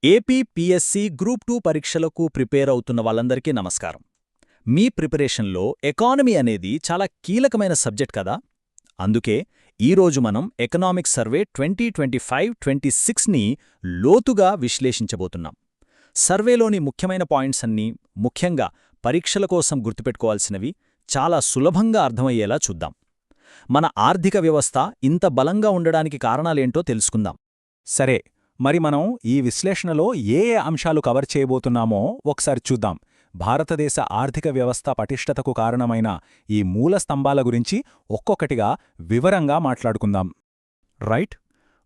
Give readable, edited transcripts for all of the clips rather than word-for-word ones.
APPSC group 2 పరీక్షలకు prepare అవుతున్న వాళ్ళందరికీ నమస్కారం. మీ ప్రిపరేషన్లో ఎకానమీ అనేది చాలా కీలకమైన సబ్జెక్ట్ కదా. అందుకే ఈరోజు మనం ఎకనామిక్ సర్వే 2025-26ని లోతుగా విశ్లేషించబోతున్నాం. సర్వేలోని ముఖ్యమైన పాయింట్స్ అన్నీ, ముఖ్యంగా పరీక్షల కోసం గుర్తుపెట్టుకోవాల్సినవి, చాలా సులభంగా అర్థమయ్యేలా చూద్దాం. మన ఆర్థిక వ్యవస్థ ఇంత బలంగా ఉండడానికి కారణాలేంటో తెలుసుకుందాం. సరే, మరి మనం ఈ విశ్లేషణలో ఏ అంశాలు కవర్ చేయబోతున్నామో ఒకసారి చూద్దాం. భారతదేశ ఆర్థిక వ్యవస్థ పటిష్టతకు కారణమైన ఈ మూల స్తంభాల గురించి ఒక్కొక్కటిగా వివరంగా మాట్లాడుకుందాం. రైట్?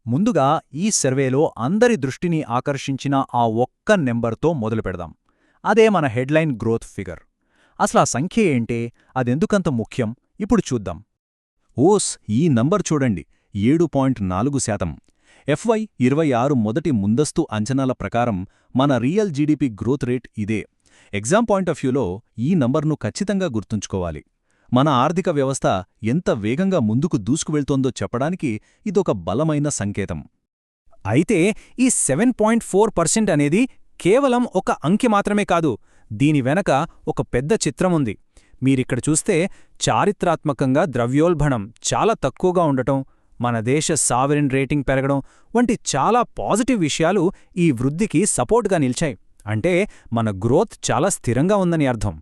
ముందుగా ఈ సర్వేలో అందరి దృష్టిని ఆకర్షించిన ఆ ఒక్క నెంబర్తో మొదలుపెడదాం. అదే మన హెడ్లైన్ గ్రోత్ ఫిగర్. అసలు ఆ సంఖ్య ఏంటే, అదెందుకంత ముఖ్యం, ఇప్పుడు చూద్దాం. ఈ నంబర్ చూడండి, 7.4%. FY26 మొదటి ముందస్తు అంచనాల ప్రకారం మన రియల్ జీడీపీ గ్రోత్ రేట్ ఇదే. ఎగ్జామ్ పాయింట్ ఆఫ్ వ్యూలో ఈ నంబర్ను ఖచ్చితంగా గుర్తుంచుకోవాలి. మన ఆర్థిక వ్యవస్థ ఎంత వేగంగా ముందుకు దూసుకువెళ్తోందో చెప్పడానికి ఇదొక బలమైన సంకేతం. అయితే ఈ 7.4% అనేది కేవలం ఒక అంకె మాత్రమే కాదు, దీని వెనక ఒక పెద్ద చిత్రముంది. మీరిక్కడ చూస్తే చారిత్రాత్మకంగా ద్రవ్యోల్బణం చాలా తక్కువగా ఉండటం, మన దేశ సావరిన్ రేటింగ్ పెరగడం వంటి చాలా పాజిటివ్ విషయాలు ఈ వృద్ధికి సపోర్ట్గా నిలిచాయి. అంటే మన గ్రోత్ చాలా స్థిరంగా ఉందని అర్థం.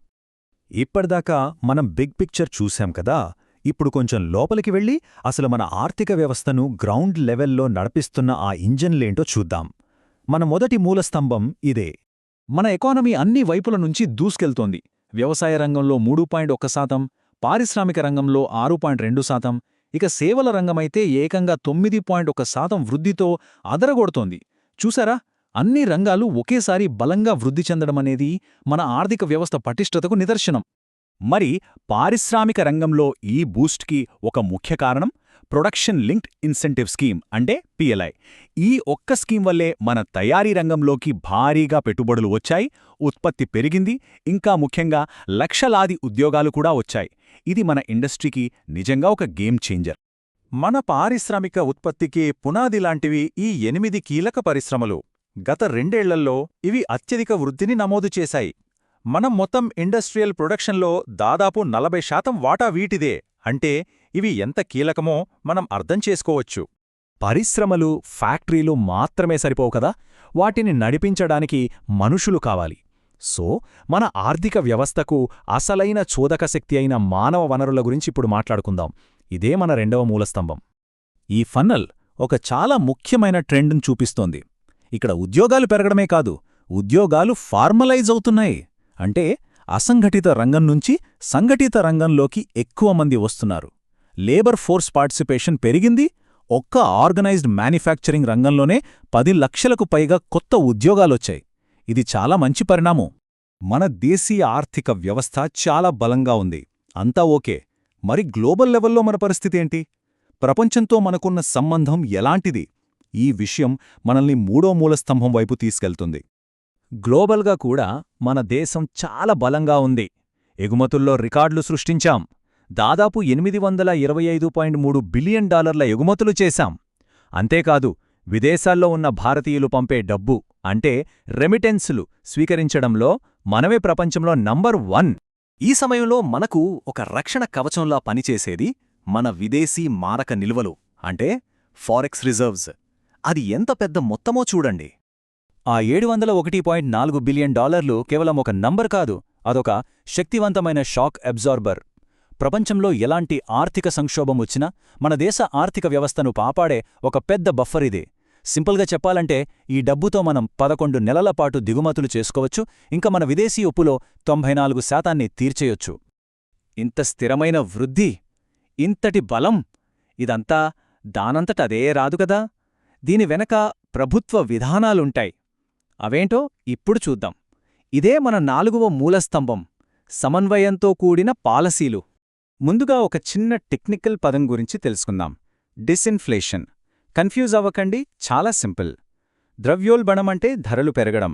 ఇప్పటిదాకా మనం బిగ్ పిక్చర్ చూశాం కదా, ఇప్పుడు కొంచెం లోపలికి వెళ్ళి అసలు మన ఆర్థిక వ్యవస్థను గ్రౌండ్ లెవెల్లో నడిపిస్తున్న ఆ ఇంజన్లేంటో చూద్దాం. మన మొదటి మూలస్తంభం ఇదే. మన ఎకానమీ అన్ని వైపుల నుంచి దూసుకెళ్తోంది. వ్యవసాయ రంగంలో 3.1%, పారిశ్రామిక రంగంలో 6.2%, ఇక సేవల రంగమైతే ఏకంగా 9.1% వృద్ధితో అదరగొడుతోంది. చూసారా, అన్ని రంగాలు ఒకేసారి బలంగా వృద్ధి చెందడమనేది మన ఆర్థిక వ్యవస్థ పటిష్టతకు నిదర్శనం. మరి పారిశ్రామిక రంగంలో ఈ బూస్ట్కి ఒక ముఖ్య కారణం ప్రొడక్షన్ లింక్డ్ ఇన్సెంటివ్ స్కీమ్, అంటే PLI. ఈ ఒక్క స్కీమ్ వల్లే మన తయారీ రంగంలోకి భారీగా పెట్టుబడులు వచ్చాయి, ఉత్పత్తి పెరిగింది, ఇంకా ముఖ్యంగా లక్షలాది ఉద్యోగాలు కూడా వచ్చాయి. ఇది మన ఇండస్ట్రీకి నిజంగా ఒక గేమ్ చేంజర్. మన పారిశ్రామిక ఉత్పత్తికి పునాదిలాంటివి ఈ 8 కీలక పరిశ్రమలు. గత 2 ఏళ్లలో ఇవి అత్యధిక వృద్ధిని నమోదు చేశాయి. మనం మొత్తం ఇండస్ట్రియల్ ప్రొడక్షన్లో దాదాపు 40% వాటా వీటిదే. అంటే ఇవి ఎంత కీలకమో మనం అర్థం చేసుకోవచ్చు. పరిశ్రమలు, ఫ్యాక్టరీలు మాత్రమే సరిపోవు కదా, వాటిని నడిపించడానికి మనుషులు కావాలి. సో మన ఆర్థిక వ్యవస్థకు అసలైన చోదకశక్తి అయిన మానవ వనరుల గురించి ఇప్పుడు మాట్లాడుకుందాం. ఇదే మన రెండవ మూలస్తంభం. ఈ ఫన్నల్ ఒక చాలా ముఖ్యమైన ట్రెండ్ను చూపిస్తోంది. ఇక్కడ ఉద్యోగాలు పెరగడమే కాదు, ఉద్యోగాలు ఫార్మలైజ్ అవుతున్నాయి. అంటే అసంఘటిత రంగం నుంచి సంఘటిత రంగంలోకి ఎక్కువ మంది వస్తున్నారు. లేబర్ ఫోర్స్ పార్టిసిపేషన్ పెరిగింది. ఒక్క ఆర్గనైజ్డ్ మ్యానుఫ్యాక్చరింగ్ రంగంలోనే 10 లక్షలకు పైగా కొత్త ఉద్యోగాలొచ్చాయి. ఇది చాలా మంచి పరిణామం. మన దేశీయ ఆర్థిక వ్యవస్థ చాలా బలంగా ఉంది, అంతా ఓకే. మరి గ్లోబల్ లెవెల్లో మన పరిస్థితేంటి? ప్రపంచంతో మనకున్న సంబంధం ఎలాంటిది? ఈ విషయం మనల్ని మూడో మూలస్తంభం వైపు తీసుకెళ్తుంది. గ్లోబల్గా కూడా మన దేశం చాలా బలంగా ఉంది. ఎగుమతుల్లో రికార్డులు సృష్టించాం. దాదాపు $825.3 బిలియన్ ఎగుమతులు చేశాం. అంతేకాదు, విదేశాల్లో ఉన్న భారతీయులు పంపే డబ్బు, అంటే రెమిటెన్సులు స్వీకరించడంలో మనమే ప్రపంచంలో నంబర్ 1. ఈ సమయంలో మనకు ఒక రక్షణ కవచంలా పనిచేసేది మన విదేశీ మారక నిల్వలు, అంటే ఫారెక్స్ రిజర్వ్స్. అది ఎంత పెద్ద మొత్తమో చూడండి. ఆ $701.4 బిలియన్ కేవలం ఒక నంబర్ కాదు, అదొక శక్తివంతమైన షాక్ అబ్జార్బర్. ప్రపంచంలో ఎలాంటి ఆర్థిక సంక్షోభం వచ్చినా మన దేశ ఆర్థిక వ్యవస్థను కాపాడే ఒక పెద్ద బఫర్ ఇదే. సింపుల్గా చెప్పాలంటే ఈ డబ్బుతో మనం 11 నెలల పాటు దిగుమతులు చేసుకోవచ్చు, ఇంకా మన విదేశీ అప్పులో 94% తీర్చేయొచ్చు. ఇంత స్థిరమైన వృద్ధి, ఇంతటి బలం, ఇదంతా దానంతట అదే రాదు కదా. దీని వెనక ప్రభుత్వ విధానాలుంటాయి. అవేంటో ఇప్పుడు చూద్దాం. ఇదే మన 4వ మూలస్తంభం, సమన్వయంతో కూడిన పాలసీలు. ముందుగా ఒక చిన్న టెక్నికల్ పదం గురించి తెలుసుకుందాం, డిస్ఇన్ఫ్లేషన్. కన్ఫ్యూజ్ అవ్వకండి, చాలా సింపుల్. ద్రవ్యోల్బణమంటే ధరలు పెరగడం,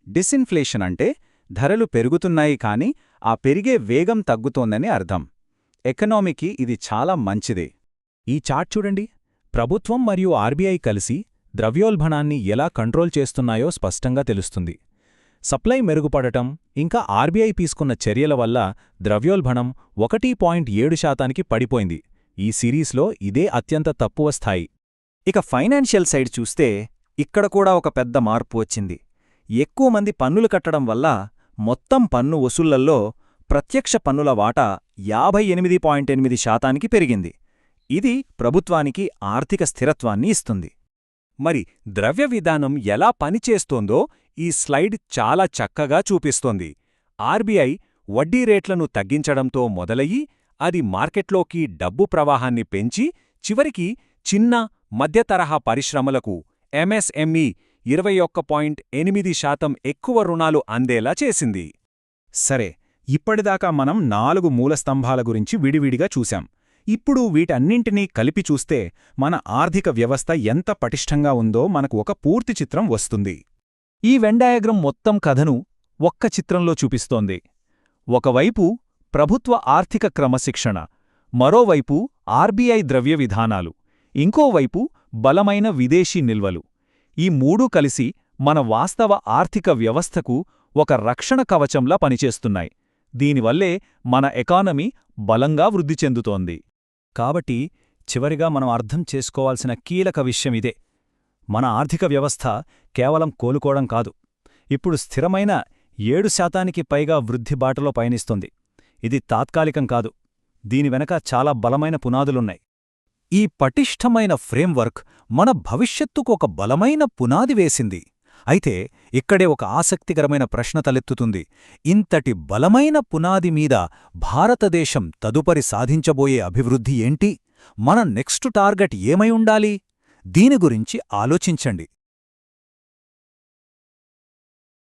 డిస్ఇన్ఫ్లేషన్ అంటే ధరలు పెరుగుతున్నాయి కానీ ఆ పెరిగే వేగం తగ్గుతోందని అర్థం. ఎకనామీకి ఇది చాలా మంచిదే. ఈ చార్ట్ చూడండి, ప్రభుత్వం మరియు ఆర్బీఐ కలిసి ద్రవ్యోల్బణాన్ని ఎలా కంట్రోల్ చేస్తున్నాయో స్పష్టంగా తెలుస్తుంది. సప్లై మెరుగుపడటం ఇంకా ఆర్బీఐ తీసుకున్న చర్యల వల్ల ద్రవ్యోల్బణం 1.7% పడిపోయింది. ఈ సిరీస్లో ఇదే అత్యంత తక్కువ స్థాయి. ఇక ఫైనాన్షియల్ సైడ్ చూస్తే ఇక్కడ కూడా ఒక పెద్ద మార్పు వచ్చింది. ఎక్కువ మంది పన్నులు కట్టడం వల్ల మొత్తం పన్ను వసూళ్లల్లో ప్రత్యక్ష పన్నుల వాటా 58.8% పెరిగింది. ఇది ప్రభుత్వానికి ఆర్థిక స్థిరత్వాన్ని ఇస్తుంది. మరి ద్రవ్య విధానం ఎలా పనిచేస్తోందో ఈ స్లైడ్ చాలా చక్కగా చూపిస్తోంది. ఆర్బీఐ వడ్డీ రేట్లను తగ్గించడంతో మొదలయ్యి అది మార్కెట్లోకి డబ్బు ప్రవాహాన్ని పెంచి చివరికి చిన్న, మధ్యతరహా పరిశ్రమలకు ఎంఎస్ఎంఈ 21.8% ఎక్కువ రుణాలు అందేలా చేసింది. సరే, ఇప్పటిదాకా మనం 4 మూలస్తంభాల గురించి విడివిడిగా చూశాం. ఇప్పుడు వీటన్నింటినీ కలిపి చూస్తే మన ఆర్థిక వ్యవస్థ ఎంత పటిష్టంగా ఉందో మనకు ఒక పూర్తి చిత్రం వస్తుంది. ఈ వెన్ డయాగ్రమ్ మొత్తం కథను ఒక్క చిత్రంలో చూపిస్తోంది. ఒకవైపు ప్రభుత్వ ఆర్థిక క్రమశిక్షణ, మరోవైపు ఆర్బీఐ ద్రవ్య విధానాలు, ఇంకోవైపు బలమైన విదేశీ నిల్వలు. ఈ మూడూ కలిసి మన వాస్తవ ఆర్థిక వ్యవస్థకు ఒక రక్షణ కవచంలా పనిచేస్తున్నాయి. దీనివల్లే మన ఎకానమీ బలంగా వృద్ధి చెందుతోంది. కాబట్టి చివరిగా మనం అర్థం చేసుకోవాల్సిన కీలక విషయమిదే. మన ఆర్థిక వ్యవస్థ కేవలం కోలుకోవడం కాదు, ఇప్పుడు స్థిరమైన 7% పైగా వృద్ధి బాటలో పయనిస్తుంది. ఇది తాత్కాలికం కాదు, దీని వెనక చాలా బలమైన పునాదులున్నాయి. ఈ పటిష్టమైన ఫ్రేమ్వర్క్ మన భవిష్యత్తుకు ఒక బలమైన పునాది వేసింది. అయితే ఇక్కడే ఒక ఆసక్తికరమైన ప్రశ్న తలెత్తుతుంది. ఇంతటి బలమైన పునాది మీద భారతదేశం తదుపరి సాధించబోయే అభివృద్ధి ఏంటి? మన నెక్స్ట్ టార్గెట్ ఏమై ఉండాలి? దీని గురించి ఆలోచించండి.